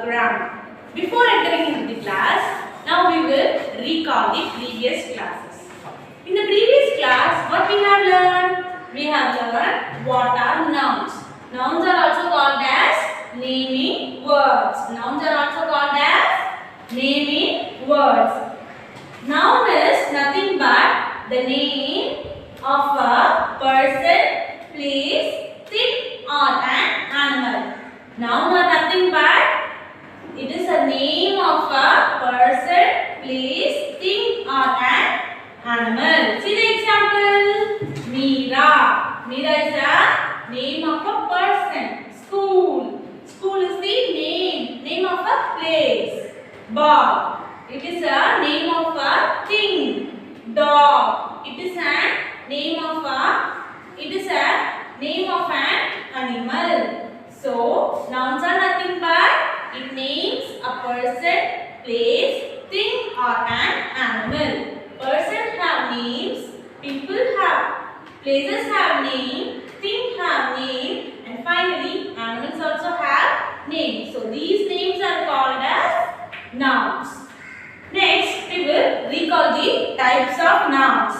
program. Before entering into the class, now we will recall the previous classes. In the previous class, what we have learned? We have learned what are nouns. Nouns are also called as naming words. Nouns are also called as naming words. Noun is nothing but the name of a person, place, thing or an animal. Noun are nothing but it is a name of a person, place, thing or an animal. See the example. Meera. Meera is a name of a person. School. School is the name of a place. Ball. It is a name of a thing. Dog. It is a name of an animal. So nouns are nothing but it names a person, place, thing or an animal. Persons have names, people have, places have name, things have name, and finally animals also have names. So these names are called as nouns. Next, we will recall the types of nouns.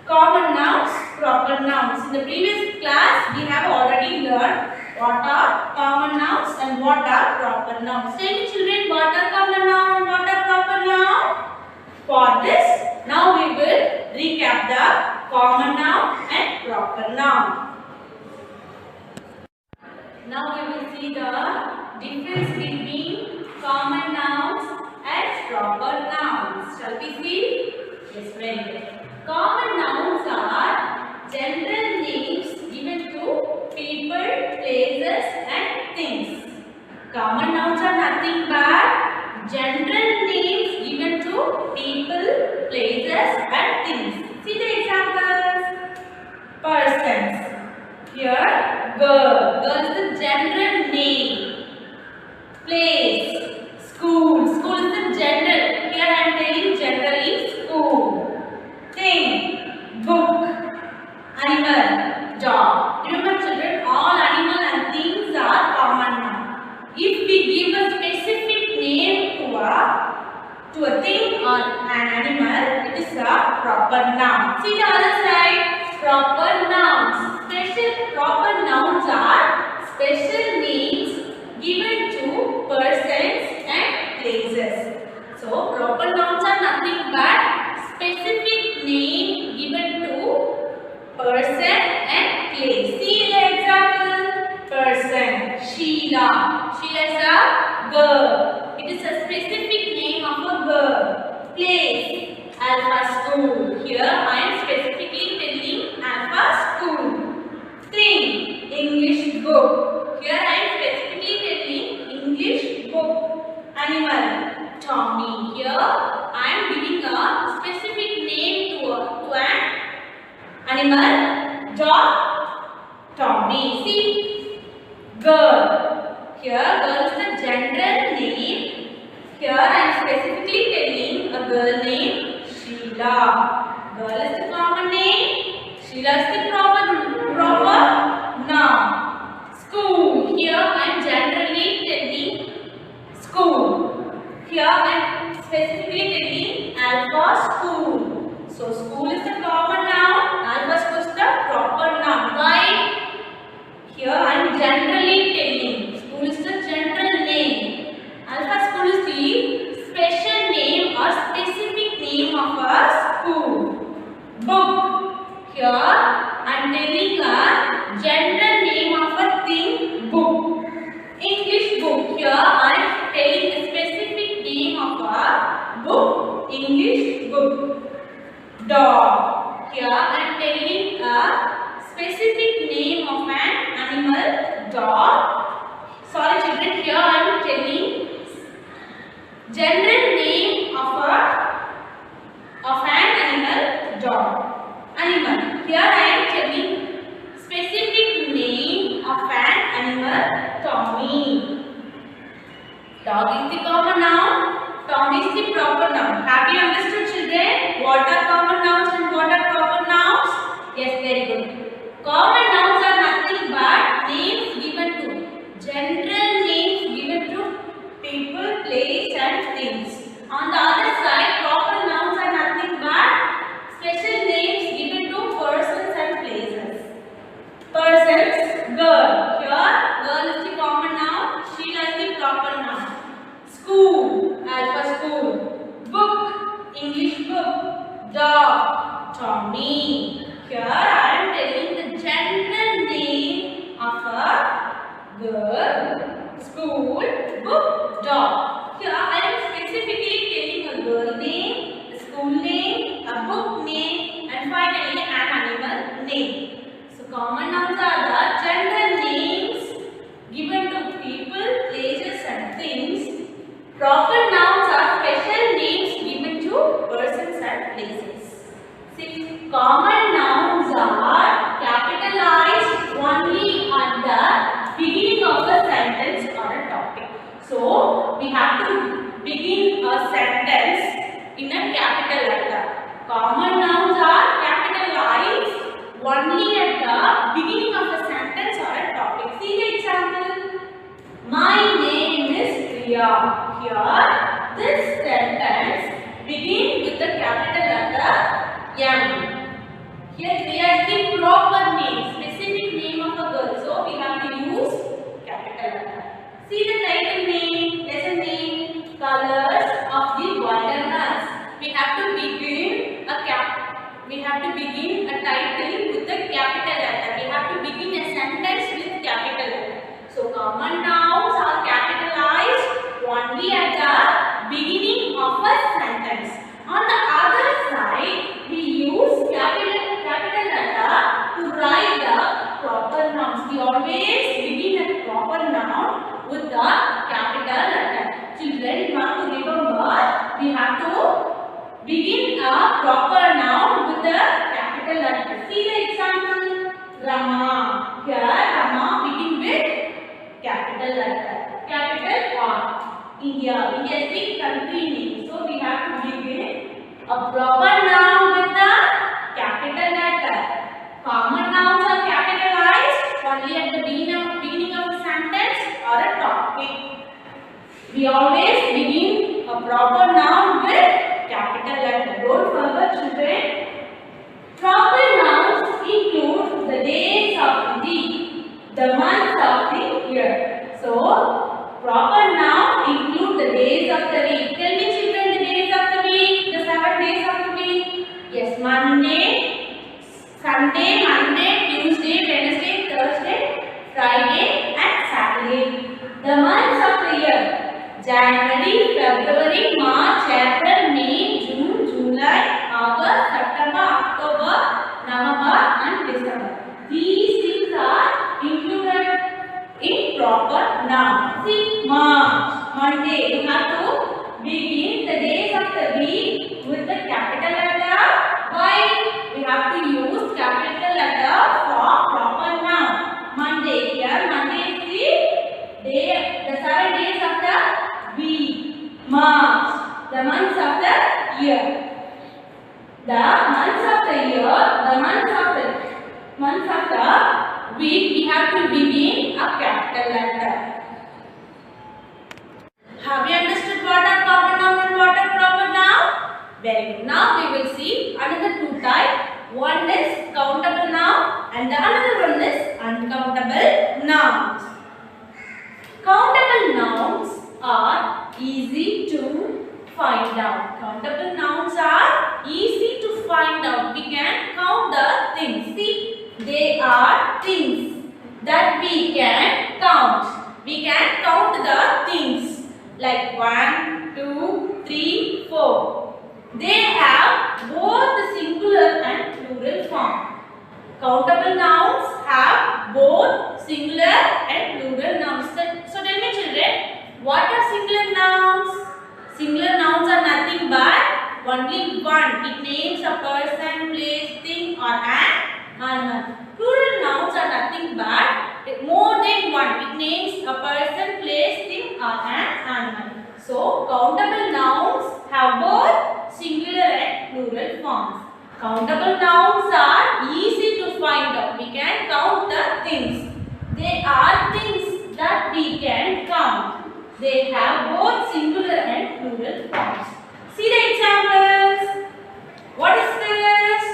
Common nouns, proper nouns. In the previous class, we have already learned what are common nouns and what are proper nouns. Tell me children, what are common nouns and what are proper nouns? For this, now we will recap the common noun and proper noun. Now we will see the difference between common nouns and proper nouns. Shall we see? Yes, very good. Common nouns are general names given to people, places and things. Common nouns are nothing but general names given to people, places and things. See the examples. Persons. Here, girl. Girl is the general name. Place. School. School is the general. Here I am telling generally school. Thing. Book. Animal. Dog. Remember children, all animal and things are common now. If we give a specific name to a thing or an animal, it is a proper noun. See the other side. Proper nouns. Proper nouns are special names given to persons and places. So proper nouns are nothing but specific name given to person and place. See the example. Person. Sheila. Sheila is a girl. It is a specific name of a girl. Place. Alpha School. Here I am specifically telling Alpha School. Thing. English book. Here I am specifically telling English book. Animal. Tommy. Here I am giving a specific name to an animal. Dog. Tommy. See. Girl. Here girl is the general name. Here I am specifically telling a girl name Sheila. Girl is the common name. Sheila is the proper noun. School. Here I am generally telling school. Here I am specifically telling Alpha School. So school is the common noun. Alpha School is the proper noun. Why? Here I am generally telling. School is the general name. Alpha School is the special name or specific name of a school. Book. Here I am telling a general name of a thing. Book. English book. Here I am telling a specific name of a book. English book. Dog. Here I am telling a specific name of an animal. Dog. Sorry children, here I am telling general name of an animal. Dog. Animal. Here I am telling specific name of an animal. Tommy. Dog is the common noun. Tommy is the proper noun. Have you understood children? What are common nouns and what are proper nouns? Yes, very good. Common nouns are nothing but names given to general names given to Common nouns are the general names given to people, places and things. Proper nouns are special names given to persons and places. See, common nouns are capitalized only at the beginning of a sentence or a topic. So, we have to begin a sentence in a capital letter. Common nouns are capitalized only at the beginning of a sentence or a topic. See the example. My name is Priya. Here, this sentence begins with the capital letter M. Here we are the proper name, specific name of a girl. So we have to use capital letter. See the title name, lesson name, colors of the wilderness. We have to begin a title with the capital letter. We have to begin a sentence with capital letter. So common nouns are capitalized only at the beginning of a sentence. On the other side, we use capital letter to write the proper nouns. We always begin a proper noun with the capital letter. Children, you have to remember, we have to begin a proper noun with the capital letter. See the example. Rama. Here, Rama begin with capital letter. Capital R. India. India is the country name. So we have to begin a proper noun with the capital letter. Common nouns are capitalized only at the beginning of a sentence or a topic. We always begin a proper noun with capital letter. Don't forget, children. Proper nouns include the days of the week, the months of the year. So, proper noun include the days of the week. Tell me, children, the days of the week, the 7 days of the week. Yes, Monday, Sunday, Monday, Tuesday, Wednesday, Thursday, Friday and Saturday. The months of the year: January, February, March, April, May, June, July, August, September, October, November and December. These things are included in proper noun. See, March, Monday. You have to begin the days of the week with the capital letter. Why? We have to use capital letter for proper noun. Monday. Here, Monday is the 7 days of the week. March, the months of the year. The months of the year, the months of the week, we have to begin a capital letter. Have you understood what are common noun and what are proper noun? Very good. Now we will see another two types. One is countable noun and the another one is uncountable nouns. Countable nouns are easy to find out. Countable nouns are easy to find out. We can count the things. See, they are things that we can count. We can count the things like 1, 2, 3, 4. They have both the singular and plural form. Countable nouns have both singular and plural nouns. So tell me, children, what are singular nouns? Singular nouns are nothing but only one. It names a person, place, thing or an animal. Plural nouns are nothing but more than one. It names a person, place, thing or an animal. So countable nouns have both singular and plural forms. Countable nouns are easy to find out. We can count the things. They are things that we can count. They have both singular and plural forms. See the examples. What is this?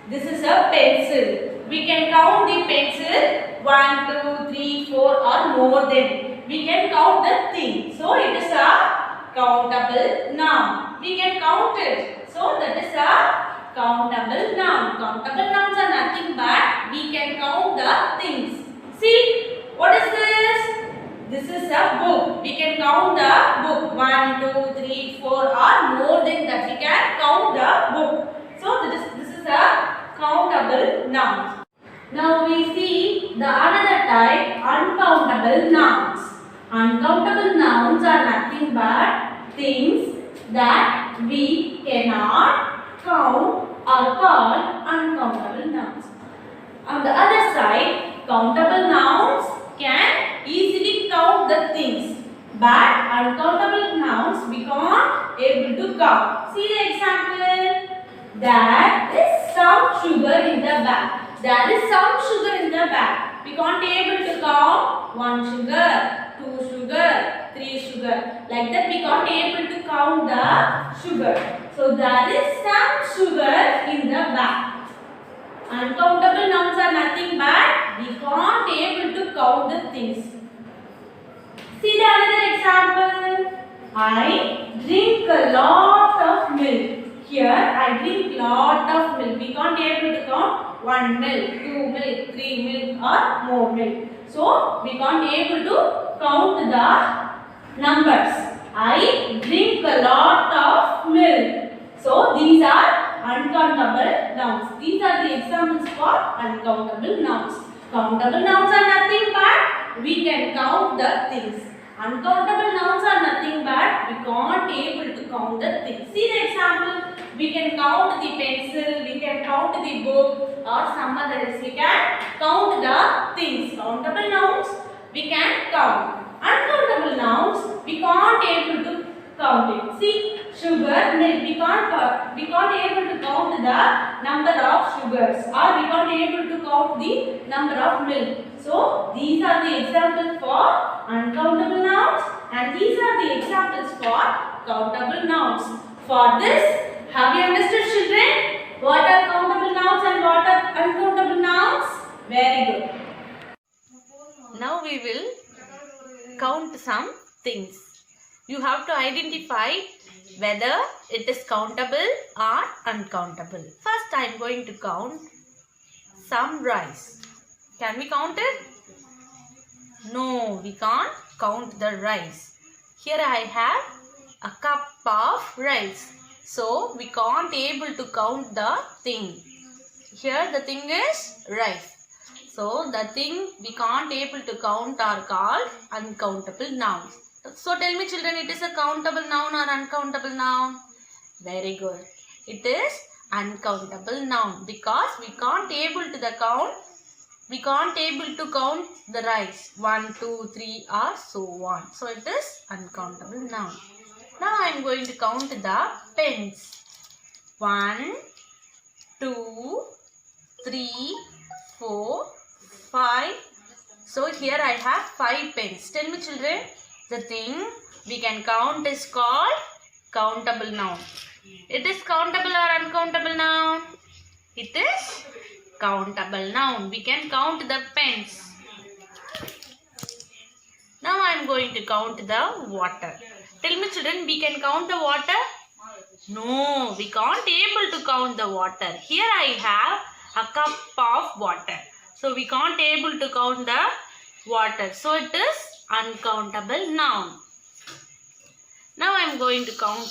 This is a pencil. We can count the pencil 1, 2, 3, 4 or more than. We can count the thing. So it is a countable noun. We can count it. So that is a countable noun. Countable nouns are nothing but we can count the things. See, what is this? This is a book. We can count the book 1, 2, 3, 4 or more than that. We can count the book. So this is a countable noun. Now we see the another type, uncountable nouns. Uncountable nouns are nothing but things that we cannot count are called uncountable nouns. On the other side, countable nouns can easily count the things, but uncountable nouns we can't able to count. See the example. There is some sugar in the bag. There is some sugar in the bag. We can't able to count 1 sugar, 2 sugar, 3 sugar. Like that we can't able to count the sugar. So there is some sugar in the bag. Uncountable nouns are nothing but we can't able to count the things. See the another example. I drink a lot of milk. Here I drink lot of milk. We can't able to count 1 milk, 2 milk, 3 milk or more milk. So we can't able to count the numbers. I drink a lot of milk. So these are uncountable nouns. These are the examples for uncountable nouns. Countable nouns are nothing but we can count the things. Uncountable nouns are nothing but we can't able to count the things. See the example. We can count the pencil, we can count the book or some others. We can count the things. Countable nouns we can count. Uncountable nouns we can't able to count it. See, sugar, milk, we can't able to count the number of sugars or we can't able to count the number of milk. So these are the examples for uncountable nouns and these are the examples for countable nouns. For this, have you understood, children? What are countable nouns and what are uncountable nouns? Very good. Now we will count some things. You have to identify whether it is countable or uncountable. First, I am going to count some rice. Can we count it? No, we can't count the rice. Here I have a cup of rice. So, we can't able to count the thing. Here the thing is rice. So, the thing we can't able to count are called uncountable nouns. So, tell me children, it is a countable noun or uncountable noun? Very good. It is uncountable noun because we can't able to count the rice 1, 2, 3 or so on. So it is uncountable noun. Now I am going to count the pens. 1, 2, 3, 4, 5. So here I have 5 pens. Tell me children, the thing we can count is called countable noun. It is countable or uncountable noun? It is countable noun. We can count the pens. Now I am going to count the water. Tell me children, we can count the water? No, we can't able to count the water. Here I have a cup of water. So we can't able to count the water. So it is uncountable noun. Now I am going to count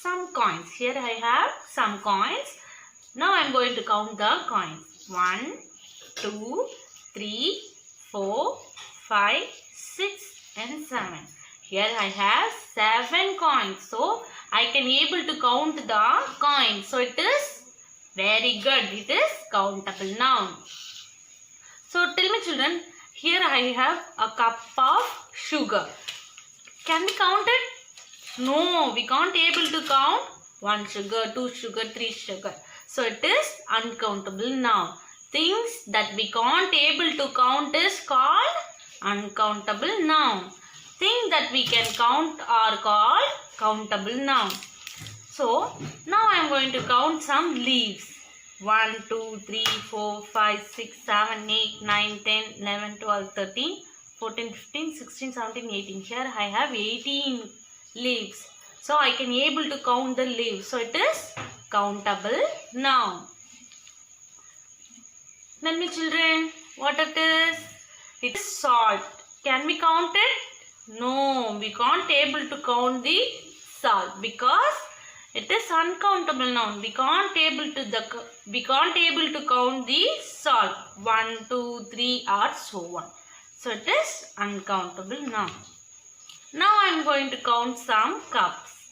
some coins. Here I have some coins. Now I am going to count the coins. 1, 2, 3, 4, 5, 6 and 7. Here I have 7 coins. So I can able to count the coins. So it is very good. It is countable noun. So tell me children, here I have a cup of sugar. Can we count it? No, we can't able to count 1 sugar, 2 sugar, 3 sugar. So it is uncountable noun. Things that we can't able to count is called uncountable noun. Things that we can count are called countable noun. So now I am going to count some leaves. 1, 2, 3, 4, 5, 6, 7, 8, 9, 10, 11, 12, 13, 14, 15, 16, 17, 18. Here I have 18 leaves. So I can able to count the leaves. So it is countable noun. Tell me children, what it is? It is salt. Can we count it? No, we can't able to count the salt because It is uncountable noun. We can't able to count the salt. 1, 2, 3 or so on. So it is uncountable noun. Now I am going to count some cups.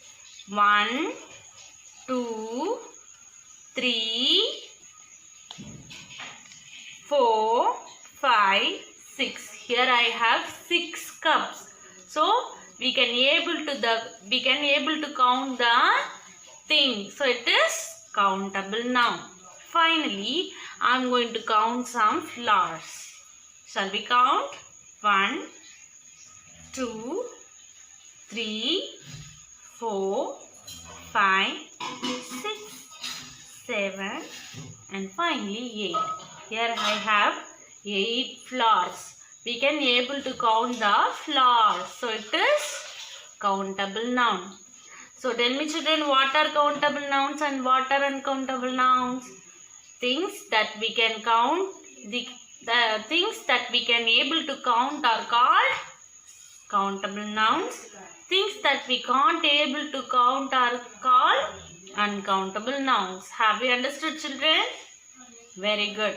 1, 2, 3, 4, 5, 6. Here I have 6 cups. So we can able to count the thing. So it is countable noun. Finally, I am going to count some flowers. Shall we count? 1, 2, 3, 4, 5, 6, 7 and finally 8. Here I have 8 flowers. We can able to count the flowers. So it is countable noun. So tell me children, what are countable nouns and what are uncountable nouns? Things that we can count, the things that we can able to count are called countable nouns. Things that we can't able to count are called uncountable nouns. Have you understood children? Very good.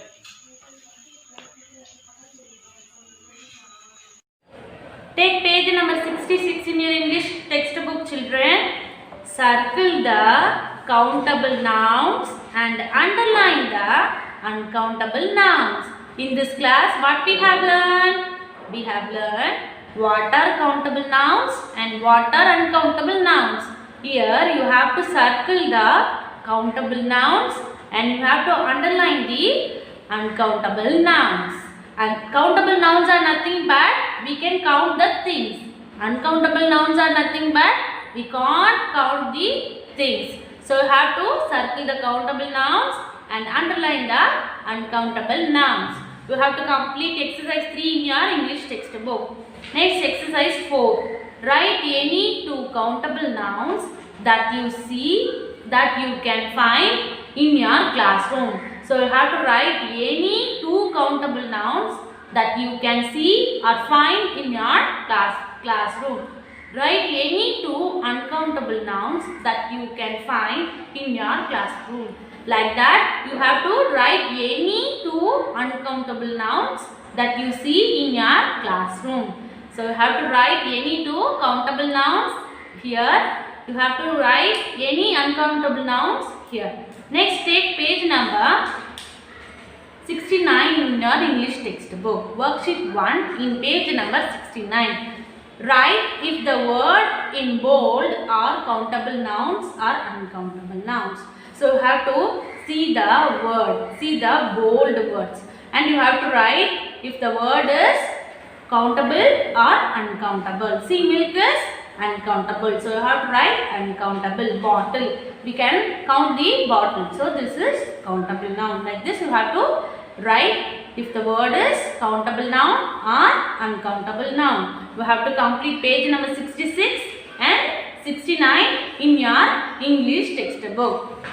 Take page number 66 in your English textbook children. Circle the countable nouns and underline the uncountable nouns. In this class, what we have learned? We have learned what are countable nouns and what are uncountable nouns. Here you have to circle the countable nouns and you have to underline the uncountable nouns. And countable nouns are nothing but we can count the things. Uncountable nouns are nothing but we can't count the things. So you have to circle the countable nouns and underline the uncountable nouns. You have to complete exercise 3 in your English textbook. Next exercise 4. Write any 2 countable nouns that you see, that you can find in your classroom. So you have to write any 2 countable nouns that you can see or find in your classroom. Write any 2 uncountable nouns that you can find in your classroom. Like that, you have to write any 2 uncountable nouns that you see in your classroom. So you have to write any 2 countable nouns here. You have to write any uncountable nouns here. Next, take page number 69 in your English textbook. Worksheet 1 in page number 69. Write if the word in bold are countable nouns or uncountable nouns. So you have to see the word, see the bold words, and you have to write if the word is countable or uncountable. See, milk is uncountable. So you have to write uncountable. Bottle, we can count the bottle. So this is countable noun. Like this you have to write if the word is countable noun or uncountable noun. You have to complete page number 66 and 69 in your English textbook.